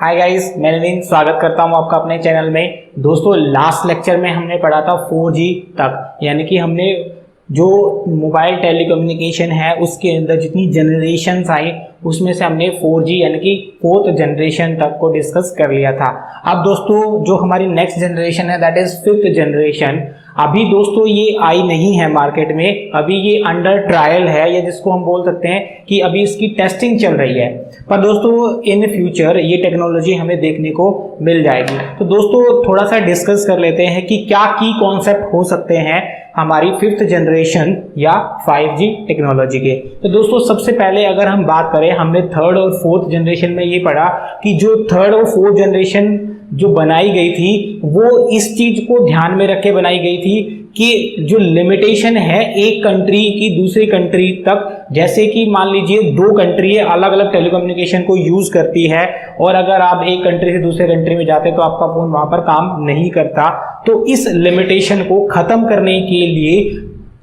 Hi guys, मैं नवीन स्वागत करता हूं आपका अपने चैनल में। दोस्तों, लास्ट लेक्चर में हमने पढ़ा था 4G तक, यानी कि हमने जो मोबाइल टेलीकम्युनिकेशन है उसके अंदर जितनी जनरेशन्स आई उसमें से हमने 4G यानी कि फोर्थ जनरेशन तक को डिस्कस कर लिया था। अब दोस्तों, जो हमारी नेक्स्ट जनरेशन है दैट इज फिफ्थ जनरेशन। अभी दोस्तों ये आई नहीं है मार्केट में, अभी ये अंडर ट्रायल है, या जिसको हम बोल सकते हैं कि अभी इसकी टेस्टिंग चल रही है। पर दोस्तों इन फ्यूचर ये टेक्नोलॉजी हमें देखने को मिल जाएगी। तो दोस्तों थोड़ा सा डिस्कस कर लेते हैं कि क्या की कॉन्सेप्ट हो सकते हैं हमारी फिफ्थ जनरेशन या 5G टेक्नोलॉजी के। तो दोस्तों सबसे पहले अगर हम बात करें, हमने थर्ड और फोर्थ जनरेशन में ये पढ़ा कि जो थर्ड और फोर्थ जनरेशन जो बनाई गई थी वो इस चीज को ध्यान में रख के बनाई गई थी कि जो लिमिटेशन है एक कंट्री की दूसरी कंट्री तक, जैसे कि मान लीजिए दो कंट्री अलग अलग टेलीकम्युनिकेशन को यूज करती है और अगर आप एक कंट्री से दूसरे कंट्री में जाते तो आपका फोन वहां पर काम नहीं करता। तो इस लिमिटेशन को खत्म करने के लिए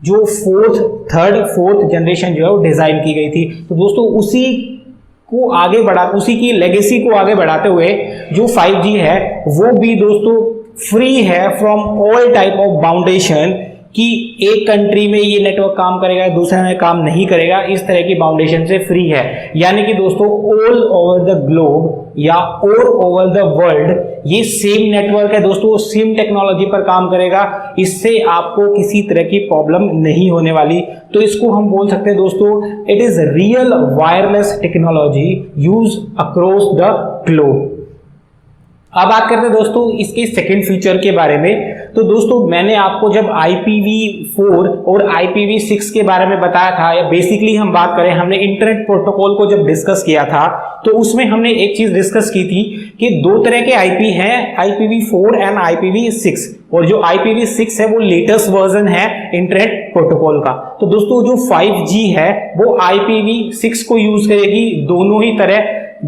जो थर्ड फोर्थ जनरेशन जो है वो डिजाइन की गई थी। तो दोस्तों उसी की लेगेसी को आगे बढ़ाते हुए जो 5G है वो भी दोस्तों फ्री है फ्रॉम ऑल टाइप ऑफ बाउंडेशन, कि एक कंट्री में ये नेटवर्क काम करेगा दूसरे में काम नहीं करेगा, इस तरह की बाउंडेशन से फ्री है। यानी कि दोस्तों ऑल ओवर द ग्लोब या ऑल ओवर द वर्ल्ड ये सेम नेटवर्क है दोस्तों, सेम टेक्नोलॉजी पर काम करेगा। इससे आपको किसी तरह की प्रॉब्लम नहीं होने वाली। तो इसको हम बोल सकते हैं दोस्तों, it is real wireless technology use across the globe. अब बात करते हैं दोस्तों इसके सेकंड फीचर के बारे में। तो दोस्तों मैंने आपको जब IPv4 और IPv6 के बारे में बताया था, या बेसिकली हम बात करें, हमने इंटरनेट प्रोटोकॉल को जब डिस्कस किया था तो उसमें हमने एक चीज डिस्कस की थी कि दो तरह के IP हैं, IPv4 एंड IPv6, और जो IPv6 है वो लेटेस्ट वर्जन है इंटरनेट प्रोटोकॉल का। तो दोस्तों जो 5G है वो IPv6 को यूज करेगी, दोनों ही तरह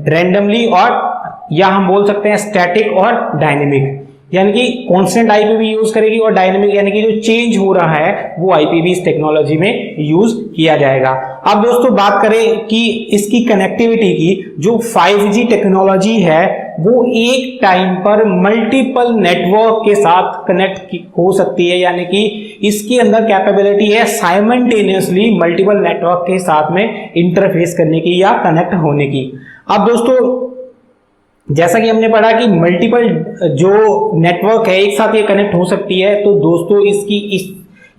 रैंडमली, और या हम बोल सकते हैं स्टैटिक और डायनेमिक, यानी कि कांस्टेंट IPv यूज करेगी, और डायनेमिक यानी कि जो चेंज हो रहा है वो IPv टेक्नोलॉजी में यूज किया जाएगा। अब दोस्तों बात करें कि इसकी कनेक्टिविटी की, जो 5G टेक्नोलॉजी है वो एक टाइम पर मल्टीपल नेटवर्क के साथ कनेक्ट हो सकती है, यानी कि इसके अंदर कैपेबिलिटी है साइमल्टेनियसली मल्टीपल नेटवर्क के साथ में इंटरफेस करने की या कनेक्ट होने की। अब दोस्तों जैसा कि हमने पढ़ा कि मल्टीपल जो नेटवर्क है एक साथ ये कनेक्ट हो सकती है, तो दोस्तों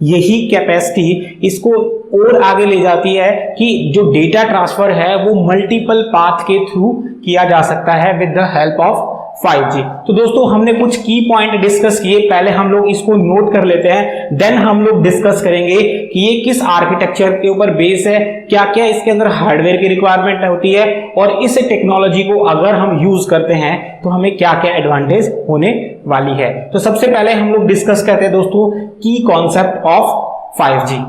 यही कैपेसिटी इसको और आगे ले जाती है कि जो डेटा ट्रांसफर है वो मल्टीपल पाथ के थ्रू किया जा सकता है with the help of 5G। तो दोस्तों हमने कुछ की पॉइंट डिस्कस किए, पहले हम लोग इसको नोट कर लेते हैं, देन हम लोग डिस्कस करेंगे कि ये किस आर्किटेक्चर के ऊपर बेस है, क्या क्या इसके अंदर हार्डवेयर की रिक्वायरमेंट होती है, और इस टेक्नोलॉजी को अगर हम यूज करते हैं तो हमें क्या क्या एडवांटेज होने वाली है। तो सबसे पहले हम लोग डिस्कस करते हैं दोस्तों की concept of 5G।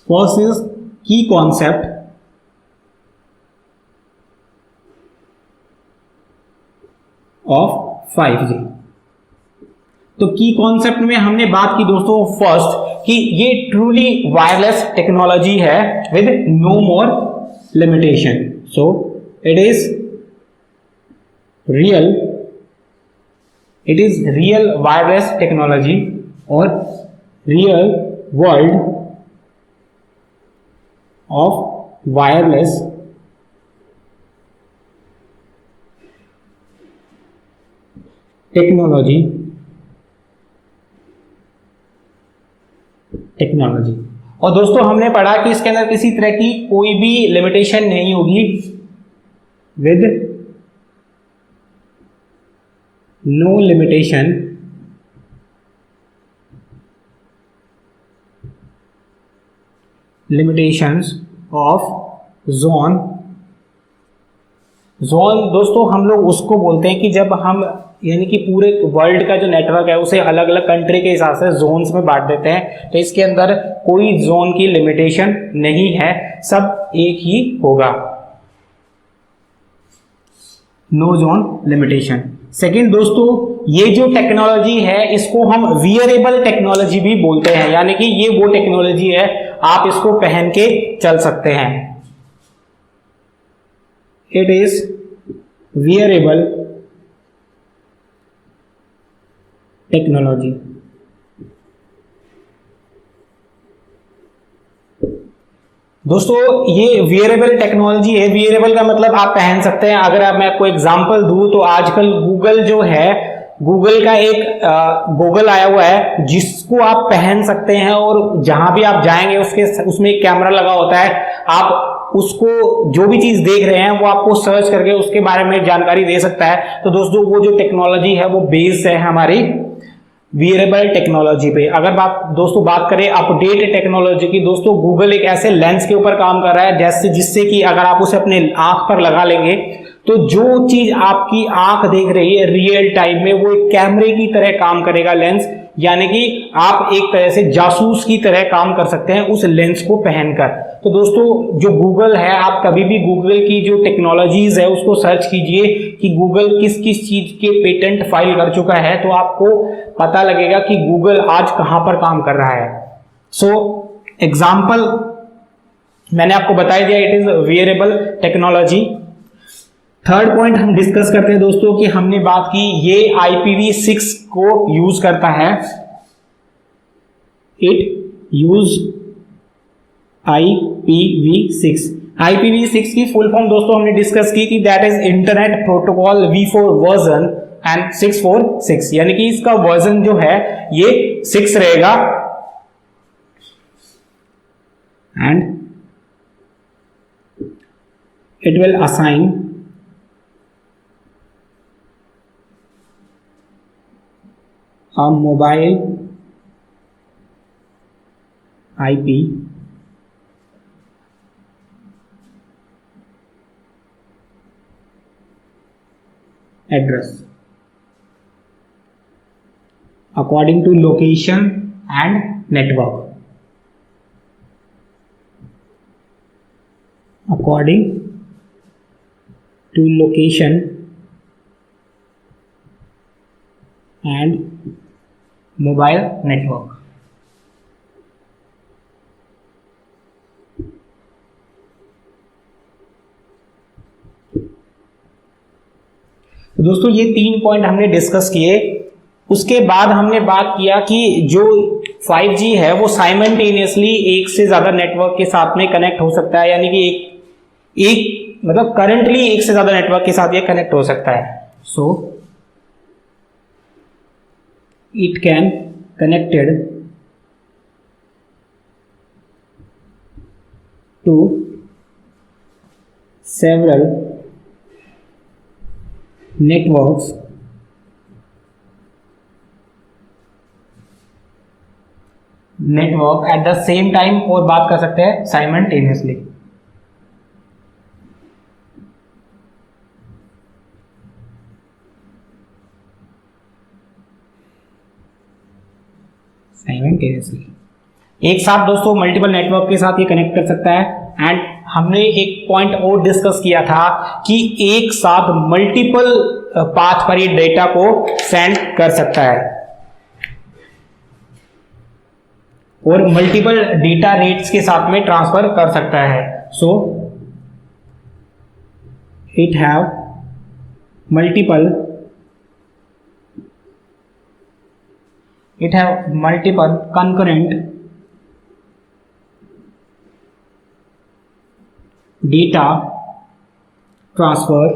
First is की कॉन्सेप्ट ऑफ 5G। तो की कॉन्सेप्ट में हमने बात की दोस्तों फर्स्ट कि ये ट्रूली वायरलेस टेक्नोलॉजी है with no more limitation. So it is real wireless technology और real world of wireless technology और दोस्तों हमने पढ़ा कि इसके अंदर किसी तरह की कोई भी लिमिटेशन नहीं होगी, with no limitations of zone दोस्तों हम लोग उसको बोलते हैं कि जब हम यानी कि पूरे वर्ल्ड का जो नेटवर्क है उसे अलग अलग कंट्री के हिसाब से जोन्स में बांट देते हैं, तो इसके अंदर कोई जोन की लिमिटेशन नहीं है, सब एक ही होगा, नो जोन लिमिटेशन। सेकंड दोस्तों, ये जो टेक्नोलॉजी है इसको हम वियरेबल टेक्नोलॉजी भी बोलते हैं, यानी कि ये वो टेक्नोलॉजी है आप इसको पहन के चल सकते हैं। It is wearable technology. दोस्तों ये वियरेबल टेक्नोलॉजी है। वियरेबल का मतलब आप पहन सकते हैं। अगर आप मैं आपको एग्जांपल दूं तो आजकल गूगल जो है, गूगल का एक गूगल आया हुआ है जिसको आप पहन सकते हैं और जहां भी आप जाएंगे उसमें एक कैमरा लगा होता है। आप उसको जो भी चीज देख रहे हैं वो आपको सर्च करके उसके बारे में जानकारी दे सकता है। तो दोस्तों वो जो टेक्नोलॉजी है वो बेस्ड है हमारी वियरेबल टेक्नोलॉजी पे। अगर दोस्तों बात करें अपडेट टेक्नोलॉजी की, दोस्तों गूगल एक ऐसे लेंस के ऊपर काम कर रहा है जिससे कि अगर आप उसे अपने आंख पर लगा लेंगे तो जो चीज आपकी आंख देख रही है रियल टाइम में वो एक कैमरे की तरह काम करेगा लेंस, यानी कि आप एक तरह से जासूस की तरह काम कर सकते हैं उस लेंस को पहनकर। तो दोस्तों जो गूगल है, आप कभी भी गूगल की जो टेक्नोलॉजीज है उसको सर्च कीजिए कि गूगल किस किस चीज के पेटेंट फाइल कर चुका है, तो आपको पता लगेगा कि गूगल आज कहां पर काम कर रहा है। सो एग्जाम्पल मैंने आपको बता दिया, it is wearable technology. Third point हम डिस्कस करते हैं दोस्तों कि हमने बात की ये IPv6 को यूज करता है। It use IPv6। IPv6 की फुल फॉर्म दोस्तों हमने डिस्कस की थी, that is internet protocol V4 version and 646, यानी कि इसका वर्जन जो है ये 6 रहेगा and it will assign a mobile IP address according to location and network. According to location and mobile network. तो दोस्तों ये 3 पॉइंट हमने डिस्कस किए। उसके बाद हमने बात किया कि जो 5G है वो साइमल्टेनियसली एक से ज्यादा नेटवर्क के साथ में कनेक्ट हो सकता है, यानी कि एक मतलब करंटली एक से ज्यादा नेटवर्क के साथ ये कनेक्ट हो सकता है। सो it can connected to several networks at the same time, और बात कर सकते हैं simultaneously। एक साथ दोस्तों मल्टीपल नेटवर्क के साथ ये कनेक्ट कर सकता है। एंड हमने एक पॉइंट और डिस्कस किया था कि एक साथ मल्टीपल पाथ पर ये डेटा को सेंड कर सकता है और मल्टीपल डेटा रेट्स के साथ में ट्रांसफर कर सकता है। So it have multiple concurrent data transfer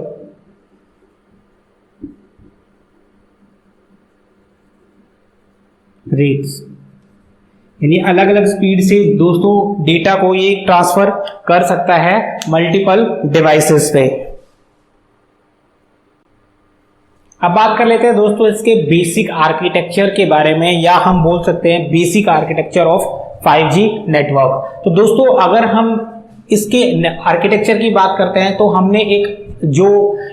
rates, यानी अलग अलग स्पीड से दोस्तों डेटा को ये ट्रांसफर कर सकता है मल्टीपल डिवाइसेस पे। अब बात कर लेते हैं दोस्तों इसके बेसिक आर्किटेक्चर के बारे में, या हम बोल सकते हैं basic architecture of 5G network. तो दोस्तों अगर हम इसके आर्किटेक्चर की बात करते हैं तो हमने एक जो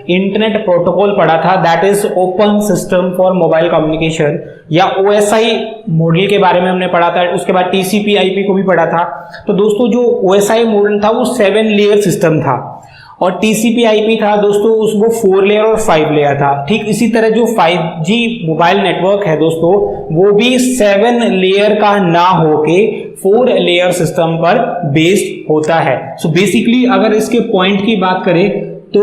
इंटरनेट प्रोटोकॉल पढ़ा था, that is open system for mobile communication, या OSI मॉडल के बारे में हमने पढ़ा था। उसके बाद TCP/IP को भी पढ़ा था। तो दोस्तों जो OSI मॉडल था वो 7 लेयर सिस्टम था और TCP/IP था दोस्तों उसको 4 लेयर और 5 लेयर था। ठीक इसी तरह जो 5G मोबाइल नेटवर्क है दोस्तों वो भी 7 लेयर का ना होके 4 लेयर सिस्टम पर बेस्ड होता है। सो बेसिकली अगर इसके पॉइंट की बात करें तो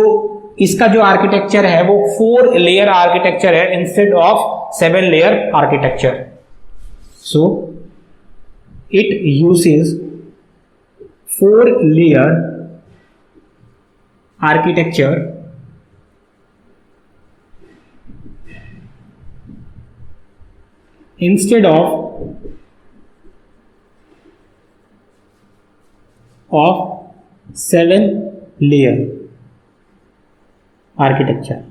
इसका जो आर्किटेक्चर है वो 4 लेयर आर्किटेक्चर है instead of 7 layer architecture. So it uses 4 layer architecture instead of 7 layer architecture।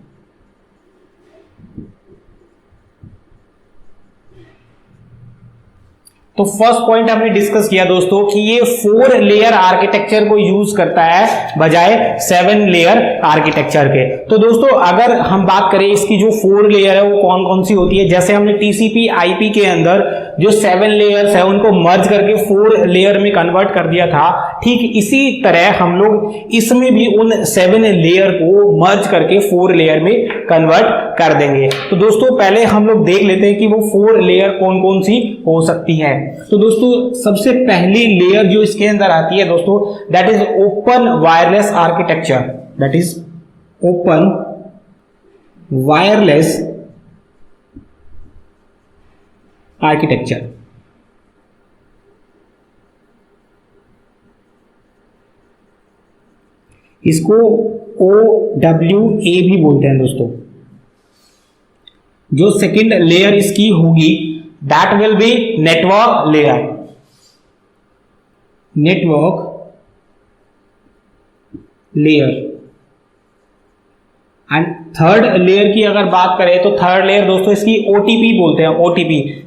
तो फर्स्ट पॉइंट हमने डिस्कस किया दोस्तों कि ये 4 लेयर आर्किटेक्चर को यूज करता है बजाय 7 लेयर आर्किटेक्चर के। तो दोस्तों अगर हम बात करें इसकी जो 4 लेयर है वो कौन कौन सी होती है, जैसे हमने टीसीपी आईपी के अंदर जो 7 लेयर्स है उनको मर्ज करके 4 लेयर में कन्वर्ट कर दिया था, ठीक इसी तरह हम लोग इसमें भी उन 7 लेयर को मर्ज करके 4 लेयर में कन्वर्ट कर देंगे। तो दोस्तों पहले हम लोग देख लेते हैं कि वो 4 लेयर कौन कौन सी हो सकती है। तो दोस्तों सबसे पहली लेयर जो इसके अंदर आती है दोस्तों, that is open wireless architecture. That is open wireless architecture. इसको OWA भी बोलते हैं दोस्तों। जो सेकंड लेयर इसकी होगी that will be network layer. Network layer. And third layer की अगर बात करें तो थर्ड लेयर दोस्तों इसकी OTP बोलते हैं।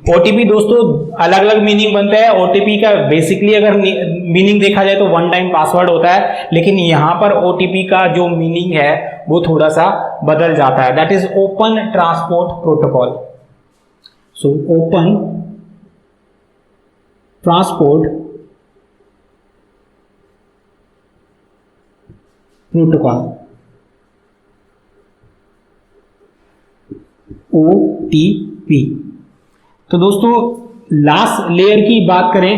OTP दोस्तों अलग अलग मीनिंग बनता है। OTP का बेसिकली अगर मीनिंग देखा जाए तो 1 टाइम पासवर्ड होता है, लेकिन यहां पर OTP का जो मीनिंग है वो थोड़ा सा बदल जाता है। That is open transport protocol. So open transport protocol, OTP। तो दोस्तों लास्ट लेयर की बात करें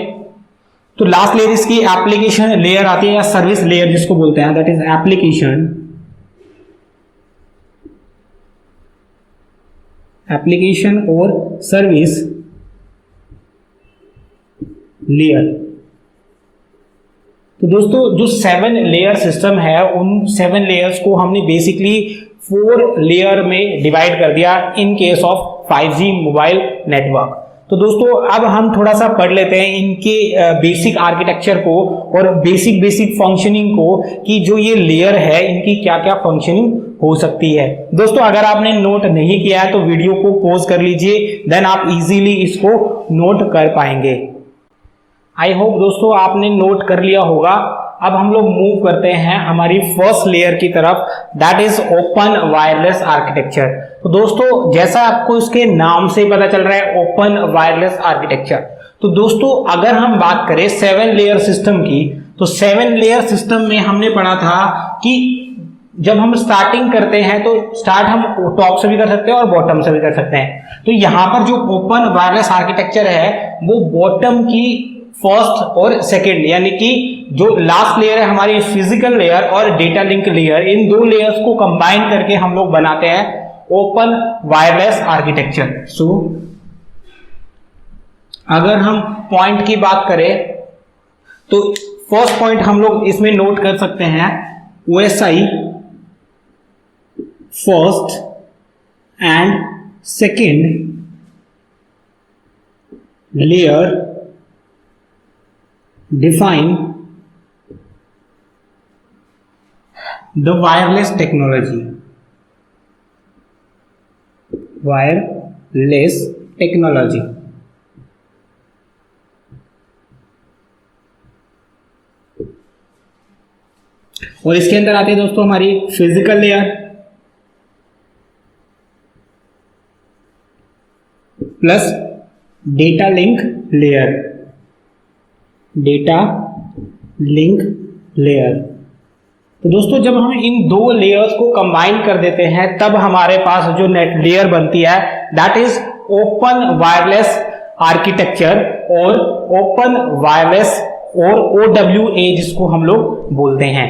तो लास्ट लेयर इसकी एप्लीकेशन लेयर आती है या सर्विस लेयर जिसको बोलते हैं। दैट इज एप्लीकेशन और सर्विस लेयर। तो दोस्तों जो 7 लेयर सिस्टम है उन 7 लेयर्स को हमने बेसिकली 4 लेयर में डिवाइड कर दिया in case of 5G mobile network. तो दोस्तों अब हम थोड़ा सा पढ़ लेते हैं इनके बेसिक आर्किटेक्चर को और बेसिक फंक्शनिंग को कि जो ये लेयर है इनकी क्या क्या फंक्शनिंग हो सकती है। दोस्तों अगर आपने नोट नहीं किया है तो वीडियो को पॉज कर लीजिए, देन आप इजीली इसको नोट कर पाएंगे। आई होप दोस्तों आपने नोट कर लिया होगा। अब हम लोग मूव करते हैं हमारी फर्स्ट लेयर की तरफ, that is open wireless architecture. तो दोस्तों जैसा आपको इसके नाम से पता चल रहा है ओपन वायरलेस आर्किटेक्चर। तो दोस्तों अगर हम बात करें 7 लेयर सिस्टम की, तो 7 लेयर सिस्टम में हमने पढ़ा था कि जब हम स्टार्टिंग करते हैं तो स्टार्ट हम टॉप से भी कर सकते हैं और बॉटम से भी कर सकते हैं। तो यहां पर जो ओपन वायरलेस आर्किटेक्चर है वो बॉटम की फर्स्ट और सेकेंड यानी कि जो लास्ट लेयर है हमारी फिजिकल लेयर और डेटा लिंक लेयर, इन 2 लेयर्स को कंबाइन करके हम लोग बनाते हैं ओपन वायरलेस आर्किटेक्चर। सो अगर हम पॉइंट की बात करें तो फर्स्ट पॉइंट हम लोग इसमें नोट कर सकते हैं OSI first and second layer define the wireless technology। wireless technology। और इसके अंदर आते हैं दोस्तों हमारी physical layer plus data link layer. Data link layer. तो दोस्तों जब हम इन 2 लेयर्स को कंबाइन कर देते हैं तब हमारे पास जो नेट लेयर बनती है that is open wireless architecture और ओपन वायरलेस और OWA जिसको हम लोग बोलते हैं।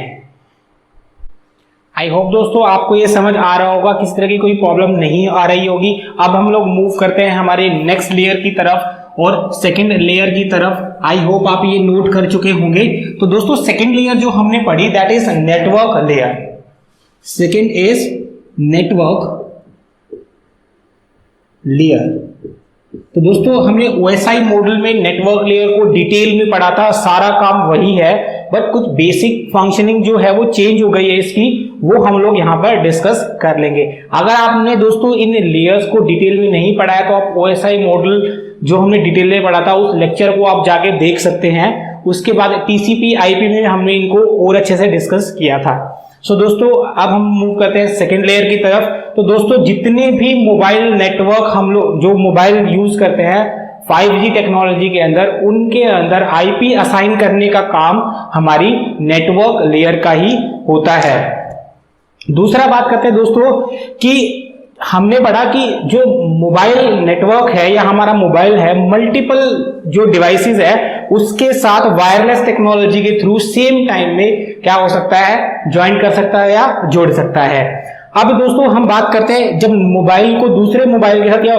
आई होप दोस्तों आपको ये समझ आ रहा होगा, किसी तरह की कोई प्रॉब्लम नहीं आ रही होगी। अब हम लोग मूव करते हैं हमारे नेक्स्ट लेयर की तरफ और सेकंड लेयर की तरफ। आई होप आप ये नोट कर चुके होंगे। तो दोस्तों सेकंड लेयर जो हमने पढ़ी that is network layer. Second is network layer. तो दोस्तों हमने OSI मॉडल में नेटवर्क लेयर को डिटेल में पढ़ा था, सारा काम वही है, बट कुछ बेसिक फंक्शनिंग जो है वो चेंज हो गई है इसकी, वो हम लोग यहाँ पर डिस्कस कर लेंगे। अगर आपने दोस्तों इन लेयर्स को डिटेल में नहीं पढ़ा है तो आप OSI मॉडल जो हमने डिटेल में पढ़ा था उस लेक्चर को आप जाके देख सकते हैं। उसके बाद TCP IP में हमने इनको और अच्छे से डिस्कस किया था। सो दोस्तों अब हम मूव करते हैं सेकेंड लेयर की तरफ। तो दोस्तों जितने भी मोबाइल नेटवर्क हम लोग जो मोबाइल यूज करते हैं 5G टेक्नोलॉजी के अंदर, उनके अंदर IP असाइन करने का काम हमारी नेटवर्क लेयर का ही होता है। दूसरा बात करते हैं दोस्तों कि हमने पढ़ा कि जो मोबाइल नेटवर्क है या हमारा मोबाइल है, मल्टीपल जो डिवाइसेस है उसके साथ वायरलेस टेक्नोलॉजी के थ्रू सेम टाइम में क्या हो सकता है, ज्वाइन कर सकता है या जोड़ सकता है। अब दोस्तों हम बात करते हैं जब मोबाइल को दूसरे मोबाइल के साथ या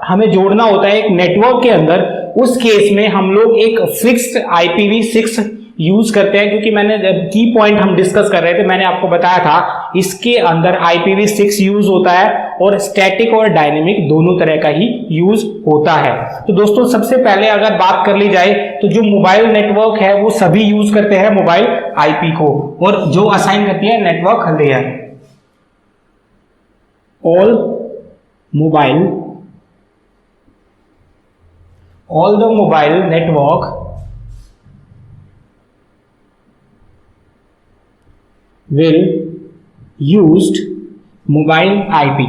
हमें जोड़ना होता है एक नेटवर्क के अंदर, उस केस में हम लोग एक फिक्स्ड IPv6 यूज करते हैं, क्योंकि मैंने की पॉइंट हम डिस्कस कर रहे थे, मैंने आपको बताया था इसके अंदर IPv6 यूज होता है और स्टैटिक और डायनेमिक दोनों तरह का ही यूज होता है। तो दोस्तों सबसे पहले अगर बात कर ली जाए तो जो मोबाइल नेटवर्क है वो सभी यूज करते हैं मोबाइल IP को, और जो असाइन करती है network layer. all the mobile network will used mobile IP।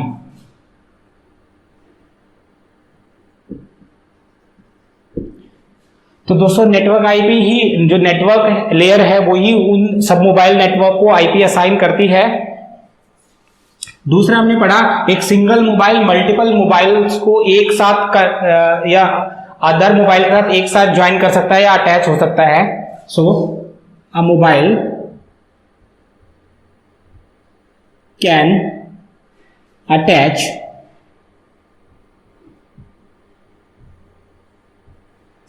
तो दोस्तों नेटवर्क IP ही, जो नेटवर्क लेयर है वो ही उन सब मोबाइल नेटवर्क को IP असाइन करती है। दूसरा हमने पढ़ा एक सिंगल मोबाइल मल्टीपल मोबाइल्स को एक साथ या अदर मोबाइल के साथ एक साथ ज्वाइन कर सकता है या अटैच हो सकता है। So a mobile can attach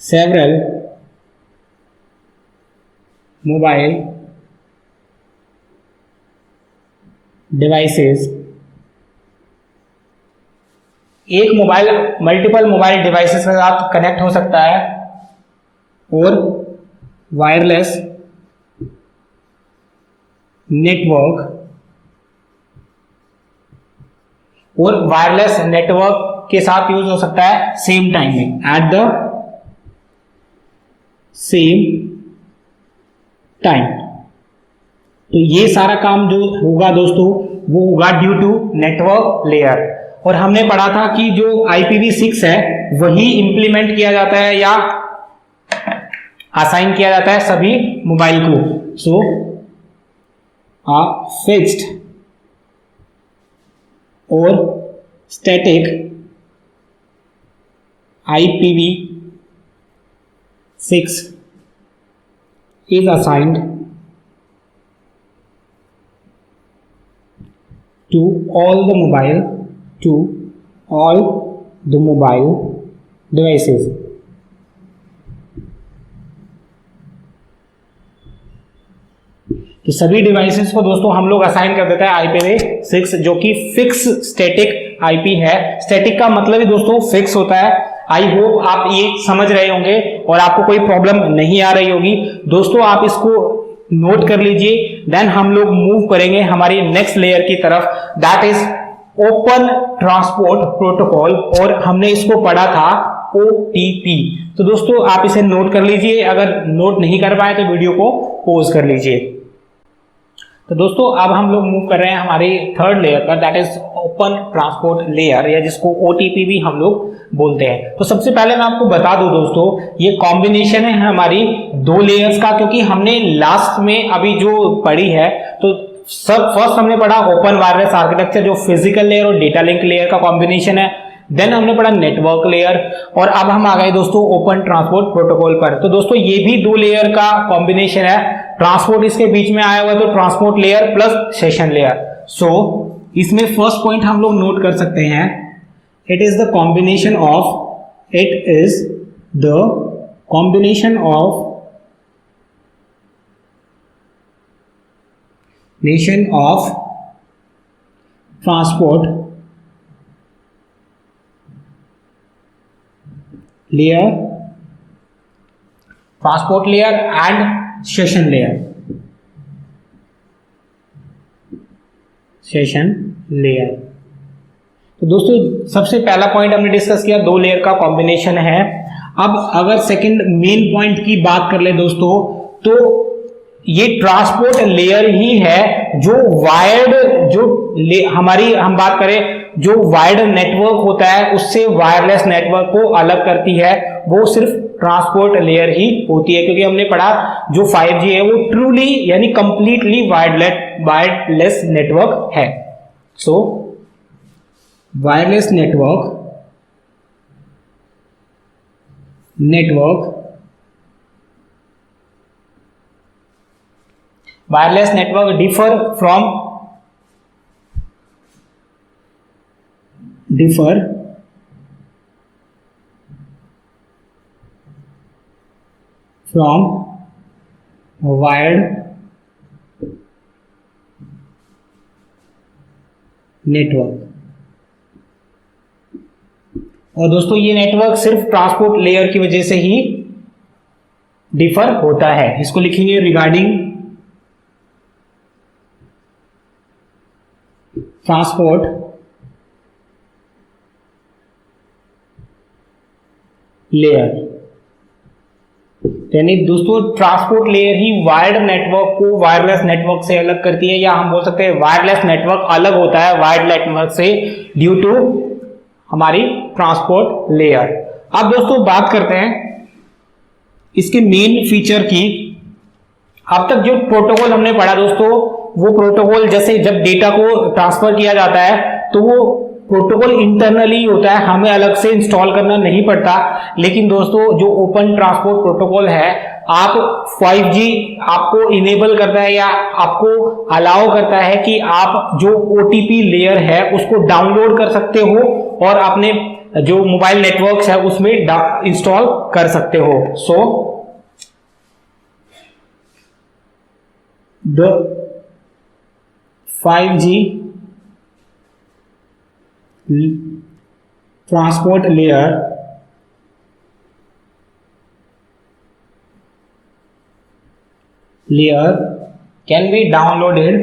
several mobile devices. एक मोबाइल मल्टीपल मोबाइल डिवाइसेस के साथ कनेक्ट हो सकता है और वायरलेस नेटवर्क के साथ यूज हो सकता है सेम टाइम में, एट द सेम टाइम। तो ये सारा काम जो होगा दोस्तों वो होगा ड्यू टू नेटवर्क लेयर। और हमने पढ़ा था कि जो IPv6 है वही इंप्लीमेंट किया जाता है या असाइन किया जाता है सभी मोबाइल को। सो a fixed or static IPv6 is assigned to all the mobile devices। तो सभी डिवाइसेस को दोस्तों हम लोग असाइन कर देता है IPv6 जो कि फिक्स स्टैटिक IP है। स्टैटिक का मतलब ही दोस्तों फिक्स होता है। आई होप आप ये समझ रहे होंगे और आपको कोई प्रॉब्लम नहीं आ रही होगी। दोस्तों आप इसको नोट कर लीजिए। देन हम लोग मूव करेंगे हमारी नेक्स्ट लेयर की तरफ, that is open transport protocol, और हमने इसको पढ़ा था OTP। तो दोस्तों आप इसे नोट कर लीजिए, अगर नोट नहीं कर पाए तो वीडियो को पॉज कर लीजिए। तो दोस्तों अब हम लोग मूव कर रहे हैं हमारी थर्ड लेयर पर, that is open transport layer, या जिसको OTP भी हम लोग बोलते हैं। तो सबसे पहले मैं आपको बता दूं दोस्तों, ये कॉम्बिनेशन है हमारी दो लेयर्स का, क्योंकि हमने लास्ट में अभी जो पढ़ी है तो फर्स्ट हमने पढ़ा ओपन वायरलेस आर्किटेक्चर जो फिजिकल लेयर और डेटा लिंक लेयर का कॉम्बिनेशन है। देन हमने पढ़ा नेटवर्क लेयर, और अब हम आ गए दोस्तों ओपन ट्रांसपोर्ट प्रोटोकॉल पर। तो दोस्तों ये भी दो लेयर का कॉम्बिनेशन है, ट्रांसपोर्ट इसके बीच में आया हुआ है, तो transport layer plus session layer. So इसमें फर्स्ट पॉइंट हम लोग नोट कर सकते हैं, it is the combination of transport layer and session layer. तो दोस्तों सबसे पहला पॉइंट हमने डिस्कस किया, दो लेयर का कॉम्बिनेशन है। अब अगर सेकंड मेन पॉइंट की बात कर ले दोस्तों, तो ये ट्रांसपोर्ट लेयर ही है जो वायर्ड, हम बात करें जो वायर्ड नेटवर्क होता है उससे वायरलेस नेटवर्क को अलग करती है, वो सिर्फ ट्रांसपोर्ट लेयर ही होती है। क्योंकि हमने पढ़ा जो 5G है वो ट्रूली यानी कंप्लीटली वायरलेस नेटवर्क है। So wireless network differ from wired network. और दोस्तों ये नेटवर्क सिर्फ ट्रांसपोर्ट लेयर की वजह से ही डिफर होता है। इसको लिखेंगे रिगार्डिंग ट्रांसपोर्ट लेयर, यानी दोस्तों ट्रांसपोर्ट लेयर ही वायर्ड नेटवर्क को वायरलेस नेटवर्क से अलग करती है, या हम बोल सकते हैं वायरलेस नेटवर्क अलग होता है वायर्ड नेटवर्क से ड्यू टू हमारी ट्रांसपोर्ट लेयर। अब दोस्तों बात करते हैं इसके मेन फीचर की। अब तक जो प्रोटोकॉल हमने पढ़ा दोस्तों, वो प्रोटोकॉल जैसे जब डेटा को ट्रांसफर किया जाता है तो वो प्रोटोकॉल इंटरनली होता है, हमें अलग से इंस्टॉल करना नहीं पड़ता। लेकिन दोस्तों जो ओपन ट्रांसपोर्ट प्रोटोकॉल है, आप 5G आपको इनेबल करता है या आपको अलाउ करता है कि आप जो OTP लेयर है उसको डाउनलोड कर सकते हो और अपने जो मोबाइल नेटवर्क्स है उसमें इंस्टॉल कर सकते हो। So the 5G transport layer can be downloaded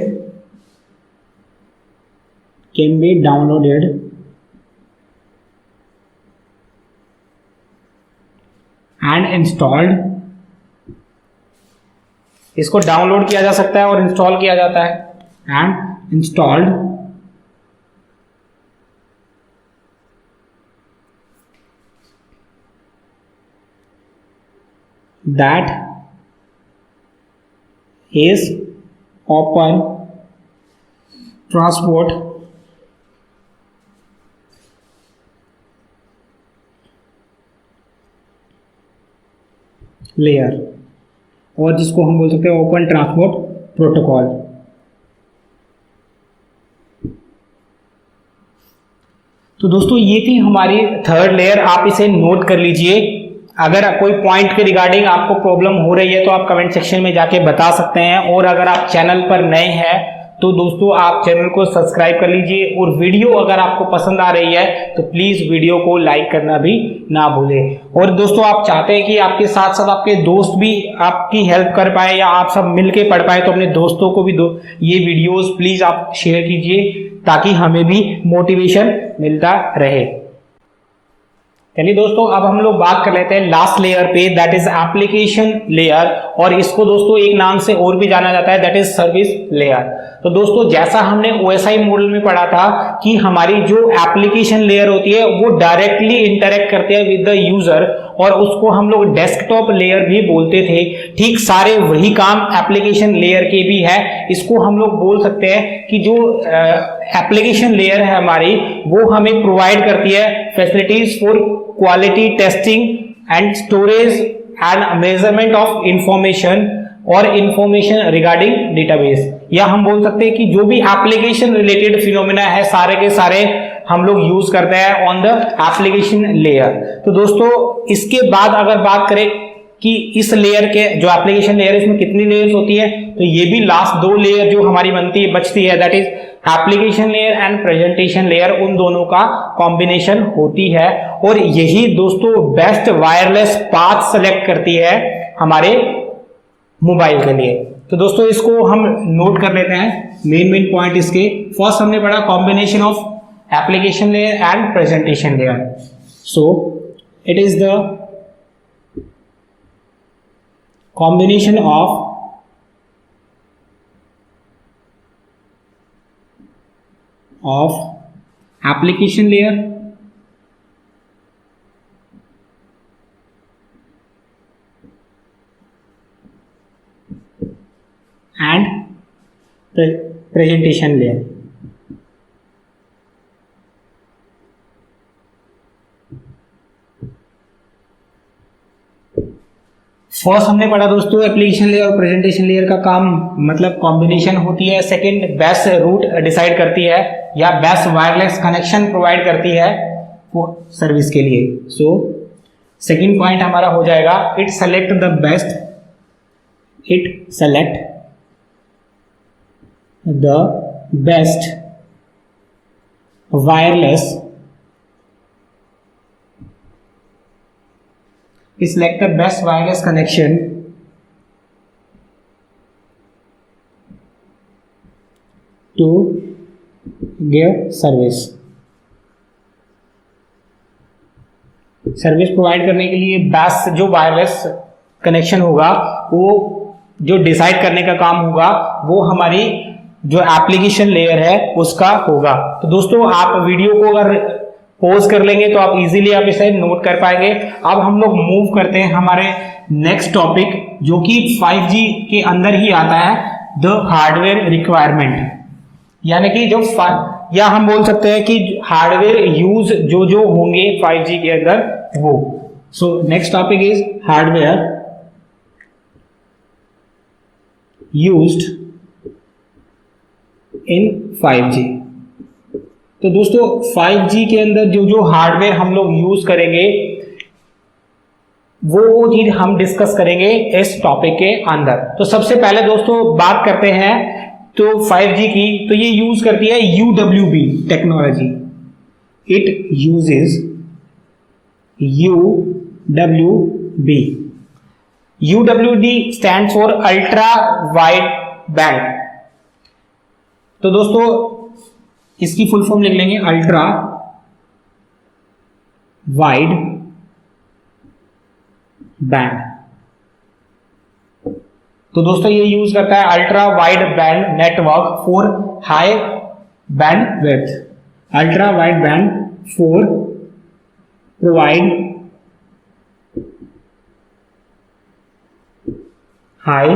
and installed। इसको डाउनलोड किया जा सकता है और इंस्टॉल किया जाता है, and installed that is open transport layer, और जिसको हम बोल सकते हैं ओपन ट्रांसपोर्ट प्रोटोकॉल। तो दोस्तों ये थी हमारी थर्ड लेयर, आप इसे नोट कर लीजिए। अगर कोई पॉइंट के रिगार्डिंग आपको प्रॉब्लम हो रही है तो आप कमेंट सेक्शन में जाके बता सकते हैं, और अगर आप चैनल पर नए हैं तो दोस्तों आप चैनल को सब्सक्राइब कर लीजिए, और वीडियो अगर आपको पसंद आ रही है तो प्लीज वीडियो को लाइक करना भी ना भूलें। और दोस्तों आप चाहते हैं कि आपके साथ साथ आपके दोस्त भी आपकी हेल्प कर पाए या आप सब मिलके पढ़ पाए, तो अपने दोस्तों को भी ये वीडियोस प्लीज आप शेयर कीजिए ताकि हमें भी मोटिवेशन मिलता रहे। चलिए दोस्तों अब हम लोग बात कर लेते हैं लास्ट लेयर पे, दैट इज एप्लीकेशन लेयर, और इसको दोस्तों एक नाम से और भी जाना जाता है, दैट इज सर्विस लेयर। तो दोस्तों जैसा हमने OSI मॉडल में पढ़ा था कि हमारी जो एप्लीकेशन लेयर होती है वो डायरेक्टली इंटरेक्ट करते हैं विद द यूजर, और उसको हम लोग डेस्कटॉप लेयर भी बोलते थे। ठीक सारे वही काम एप्लीकेशन लेयर के भी है। इसको हम लोग बोल सकते हैं कि जो एप्लीकेशन लेयर है हमारी, वो हमें प्रोवाइड करती है facilities for quality testing and storage and measurement of information और इंफॉर्मेशन रिगार्डिंग डेटाबेस। या हम बोल सकते हैं कि जो भी एप्लीकेशन रिलेटेड फिनोमेना है सारे के सारे हम लोग यूज करते हैं ऑन द एप्लीकेशन लेयर। तो दोस्तों इसके बाद अगर बात करें कि इस लेयर के जो एप्लीकेशन लेयर है इसमें कितनी लेयर्स होती है, तो ये भी लास्ट दो लेयर जो हमारी बनती है बचती है, that is application layer and presentation layer, उन दोनों का कॉम्बिनेशन होती है। और यही दोस्तों बेस्ट वायरलेस पाथ सेलेक्ट करती है हमारे मोबाइल के लिए। तो दोस्तों इसको हम नोट कर लेते हैं, मेन पॉइंट इसके। फर्स्ट हमने पढ़ा combination of application layer and presentation layer. So it is the combination of application layer and presentation layer। First हमने पढ़ा दोस्तों एप्लीकेशन लेयर और प्रेजेंटेशन लेयर का काम मतलब कॉम्बिनेशन होती है। सेकंड बेस्ट रूट डिसाइड करती है या बेस्ट वायरलेस कनेक्शन प्रोवाइड करती है वो सर्विस के लिए। सो सेकंड पॉइंट हमारा हो जाएगा it select the best wireless select the best wireless connection to give service provide करने के लिए बेस्ट जो वायरलेस कनेक्शन होगा वो जो डिसाइड करने का काम होगा वो हमारी जो एप्लीकेशन लेयर है उसका होगा। तो दोस्तों आप वीडियो को अगर पॉज कर लेंगे तो आप इजीली आप इसे नोट कर पाएंगे। अब हम लोग मूव करते हैं हमारे नेक्स्ट टॉपिक जो कि 5G के अंदर ही आता है, द हार्डवेयर रिक्वायरमेंट, यानी कि जो या हम बोल सकते हैं कि हार्डवेयर यूज जो होंगे 5G के अंदर वो। So next topic is hardware used in 5G। तो दोस्तों 5G के अंदर जो हार्डवेयर हम लोग यूज करेंगे वो चीज हम डिस्कस करेंगे इस टॉपिक के अंदर। तो सबसे पहले दोस्तों बात करते हैं तो 5G की, तो ये यूज करती है UWB technology. It uses UWB। UWB stands for ultra wide band. तो दोस्तों इसकी फुल फॉर्म लिख लेंगे अल्ट्रा वाइड बैंड। तो दोस्तों ये यूज करता है ultra wide band network for high bandwidth. Ultra wide band for provide high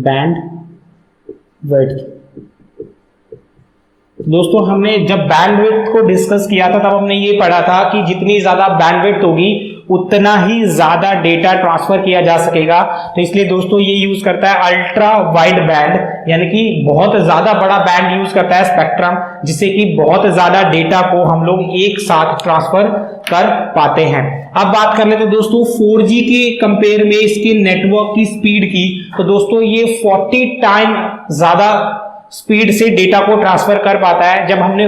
bandwidth. दोस्तों हमने जब बैंडविड्थ को डिस्कस किया था तब हमने ये पढ़ा था कि जितनी ज्यादा बैंडविड्थ होगी उतना ही ज्यादा डेटा ट्रांसफर किया जा सकेगा। तो इसलिए दोस्तों ये यूज करता है अल्ट्रा वाइड बैंड, यानी कि बहुत ज्यादा बड़ा बैंड यूज करता है स्पेक्ट्रम, जिससे कि बहुत ज्यादा डेटा को हम लोग एक साथ ट्रांसफर कर पाते हैं। अब बात कर लेते हैं दोस्तों 4G के कंपेयर में इसके नेटवर्क की स्पीड की। तो दोस्तों ये 40 टाइम ज्यादा स्पीड से डेटा को ट्रांसफर कर पाता है। जब हमने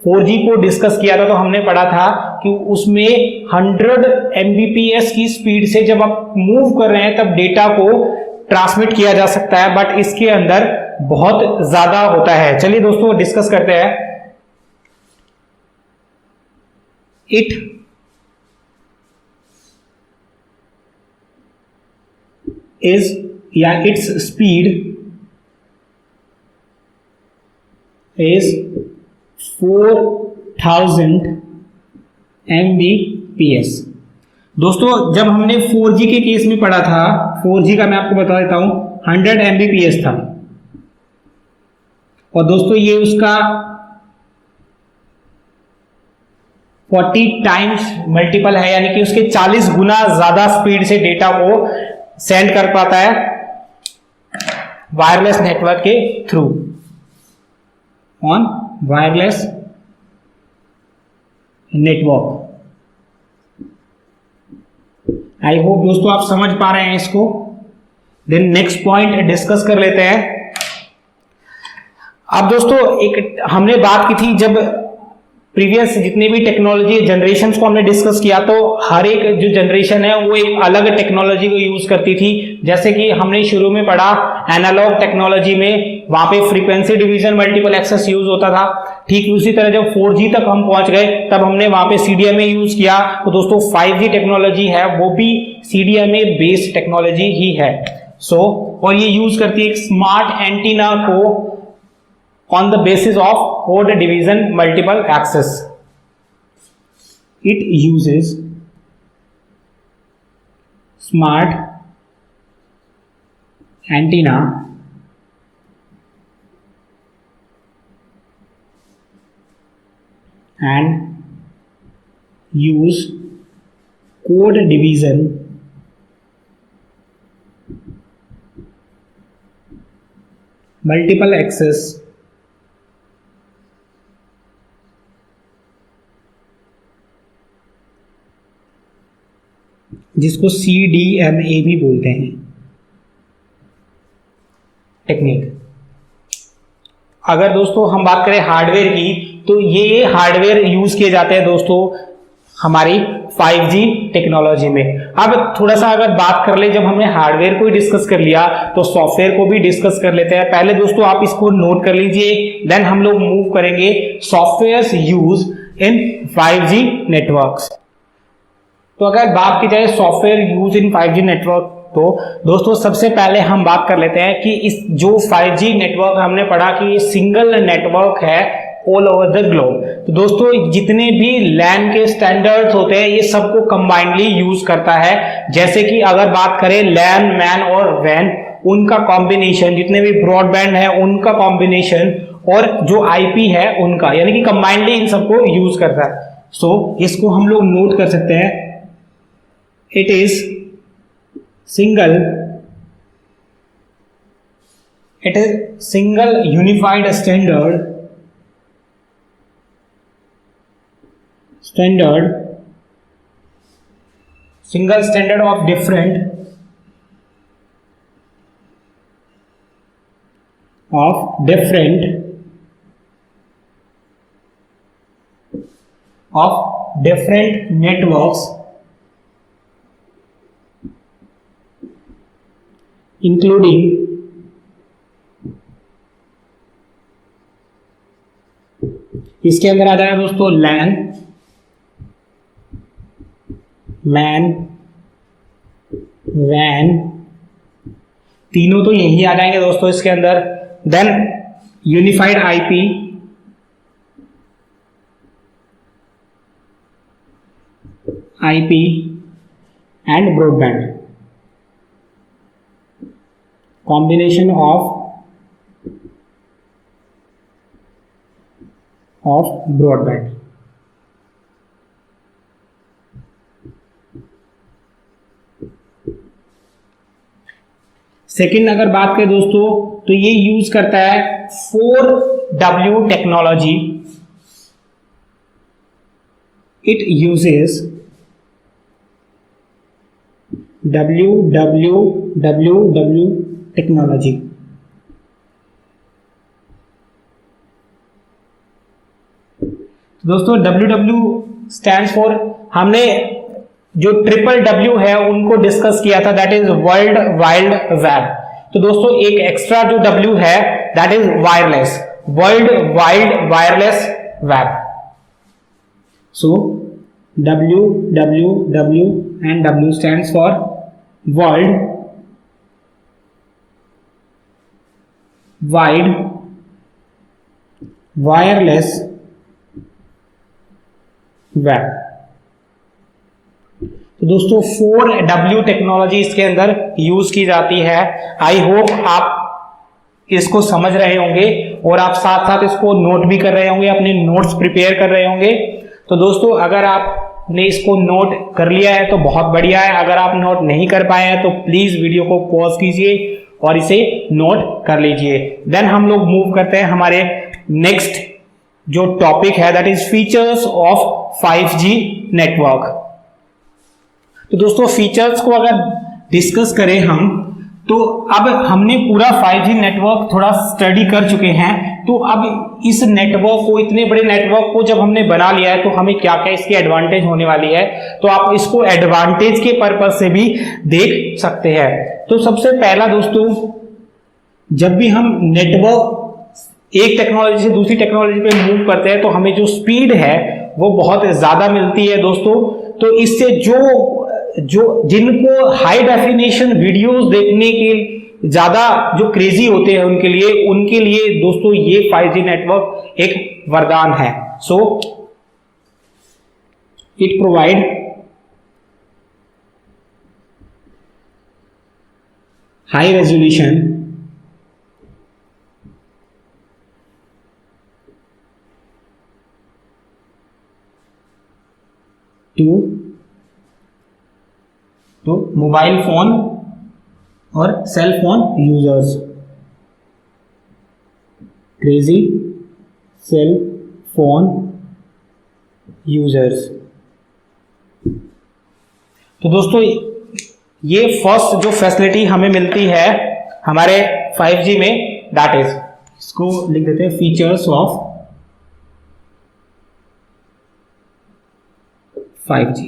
4G को डिस्कस किया था तो हमने पढ़ा था कि उसमें 100 Mbps की स्पीड से जब आप मूव कर रहे हैं तब डेटा को ट्रांसमिट किया जा सकता है, बट इसके अंदर बहुत ज्यादा होता है। चलिए दोस्तों डिस्कस करते हैं। its speed is 4000 Mbps। दोस्तों जब हमने 4G के केस में पढ़ा था, 4G का मैं आपको बता देता हूं 100 Mbps था, और दोस्तों ये उसका 40 टाइम्स मल्टीपल है, यानी कि उसके 40 गुना ज्यादा स्पीड से डेटा को सेंड कर पाता है वायरलेस नेटवर्क के through, on wireless network. I hope दोस्तों आप समझ पा रहे हैं इसको। देन नेक्स्ट पॉइंट डिस्कस कर लेते हैं। अब दोस्तों एक हमने बात की थी, जब प्रीवियस जितने भी टेक्नोलॉजी जनरेशंस को हमने डिस्कस किया, तो हर एक जो जनरेशन है वो एक अलग टेक्नोलॉजी को यूज करती थी। जैसे कि हमने शुरू में पढ़ा एनालॉग टेक्नोलॉजी में, वहां पे frequency division multiple access use होता था। ठीक उसी तरह जब 4G तक हम पहुंच गए तब हमने वहां पे CDMA यूज किया। तो दोस्तों 5G टेक्नोलॉजी है वो भी CDMA बेस्ड टेक्नोलॉजी ही है। और ये यूज करती है एक स्मार्ट एंटीना को on the basis of code division multiple access. It uses smart antenna and use code division multiple access जिसको CDMA भी बोलते हैं टेक्निक। अगर दोस्तों हम बात करें हार्डवेयर की, तो ये हार्डवेयर यूज किए जाते हैं दोस्तों हमारी 5G टेक्नोलॉजी में। अब थोड़ा सा अगर बात कर ले, जब हमने हार्डवेयर को ही डिस्कस कर लिया तो सॉफ्टवेयर को भी डिस्कस कर लेते हैं। पहले दोस्तों आप इसको नोट कर लीजिए, देन हम लोग मूव करेंगे software use in 5G networks. तो अगर बात की जाए software use in 5G network, तो दोस्तों सबसे पहले हम बात कर लेते हैं कि इस जो 5G नेटवर्क हमने पढ़ा कि ये सिंगल नेटवर्क है ऑल ओवर द ग्लोब। तो दोस्तों जितने भी लैन के स्टैंडर्ड्स होते हैं ये सबको कंबाइंडली यूज करता है। जैसे कि अगर बात करें लैन, मैन और वैन, उनका कॉम्बिनेशन, जितने भी ब्रॉडबैंड है उनका कॉम्बिनेशन, और जो IP है उनका, यानी कि कंबाइंडली इन सबको यूज करता है। इसको हम लोग नोट कर सकते हैं, it is single unified standard single standard of different networks including इसके अंदर आ जाएगा दोस्तों लैन, मैन, वैन, तीनों तो यही आ जाएंगे दोस्तों इसके अंदर। Then unified IP, and broadband, combination of broadband। Second अगर बात करें दोस्तों तो ये यूज करता है 4W technology. It uses WWW technology. दोस्तों WW स्टैंड्स फॉर, हमने जो WWW है उनको डिस्कस किया था, that is world wide web. तो दोस्तों एक एक्स्ट्रा जो W है that is wireless, world wide wireless web. So WWW and W stands for world wide wireless web। तो दोस्तों 4W टेक्नोलॉजी इसके अंदर यूज की जाती है। आई होप आप इसको समझ रहे होंगे और आप साथ साथ इसको नोट भी कर रहे होंगे, अपने नोट्स प्रिपेयर कर रहे होंगे। तो दोस्तों अगर आपने इसको नोट कर लिया है तो बहुत बढ़िया है, अगर आप नोट नहीं कर पाए हैं तो प्लीज वीडियो को पॉज कीजिए और इसे नोट कर लीजिए। देन हम लोग मूव करते हैं हमारे नेक्स्ट जो टॉपिक है, that is features of 5G network. तो दोस्तों फीचर्स को अगर डिस्कस करें हम, तो अब हमने पूरा 5G नेटवर्क थोड़ा स्टडी कर चुके हैं। तो अब इस नेटवर्क को, इतने बड़े नेटवर्क को जब हमने बना लिया है तो हमें क्या क्या इसकी एडवांटेज होने वाली है, तो आप इसको एडवांटेज के पर्पज से भी देख सकते हैं। तो सबसे पहला दोस्तों, जब भी हम नेटवर्क एक टेक्नोलॉजी से दूसरी टेक्नोलॉजी पे मूव करते हैं तो हमें जो स्पीड है वो बहुत ज्यादा मिलती है दोस्तों। तो इससे जो जिनको हाई डेफिनेशन वीडियोस देखने के ज्यादा जो क्रेजी होते हैं उनके लिए दोस्तों ये 5G नेटवर्क एक वरदान है। So it provide high resolution तो मोबाइल फोन और cell phone users, crazy cell phone users. तो दोस्तों ये फर्स्ट जो फैसिलिटी हमें मिलती है हमारे 5G में, दैट इज, इसको लिख देते हैं features of 5G।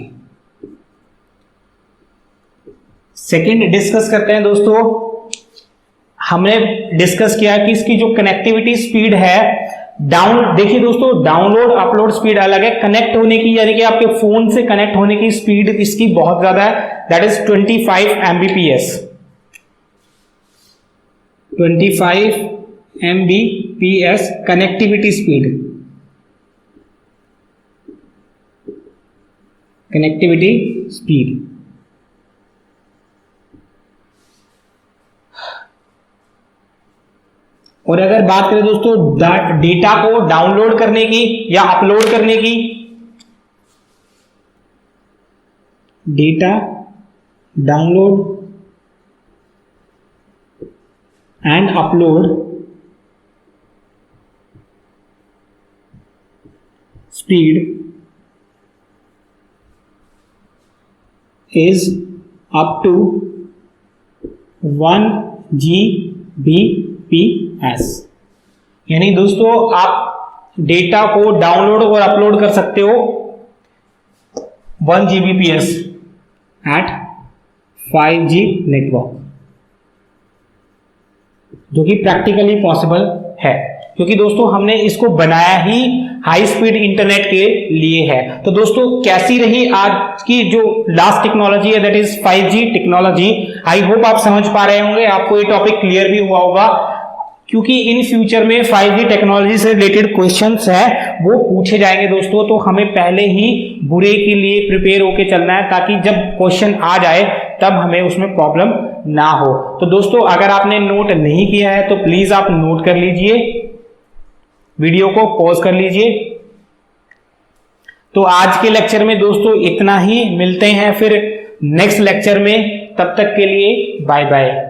Second discuss करते हैं दोस्तों, हमने डिस्कस किया कि इसकी जो कनेक्टिविटी स्पीड है, देखिए दोस्तों डाउनलोड अपलोड स्पीड अलग है, कनेक्ट होने की यानी कि आपके फोन से कनेक्ट होने की स्पीड इसकी बहुत ज्यादा है, that is 25 Mbps। 25 Mbps connectivity speed, connectivity speed. और अगर बात करें दोस्तों डेटा को डाउनलोड करने की या अपलोड करने की, data download and upload speed is up to 1 Gbps। यानी दोस्तों आप डेटा को डाउनलोड और अपलोड कर सकते हो 1 Gbps एट 5G नेटवर्क, जो कि प्रैक्टिकली पॉसिबल है, क्योंकि दोस्तों हमने इसको बनाया ही हाई स्पीड इंटरनेट के लिए है। तो दोस्तों कैसी रही आज की जो लास्ट टेक्नोलॉजी है, that is 5G technology. I hope आप समझ पा रहे होंगे, आपको ये टॉपिक क्लियर भी हुआ होगा, क्योंकि इन फ्यूचर में 5G टेक्नोलॉजी से रिलेटेड क्वेश्चंस है वो पूछे जाएंगे दोस्तों। तो हमें पहले ही बुरे के लिए प्रिपेयर होके चलना है, ताकि जब क्वेश्चन आ जाए तब हमें उसमें प्रॉब्लम ना हो। तो दोस्तों अगर आपने नोट नहीं किया है तो प्लीज आप नोट कर लीजिए, वीडियो को पॉज कर लीजिए। तो आज के लेक्चर में दोस्तों इतना ही, मिलते हैं फिर नेक्स्ट लेक्चर में, तब तक के लिए बाय बाय।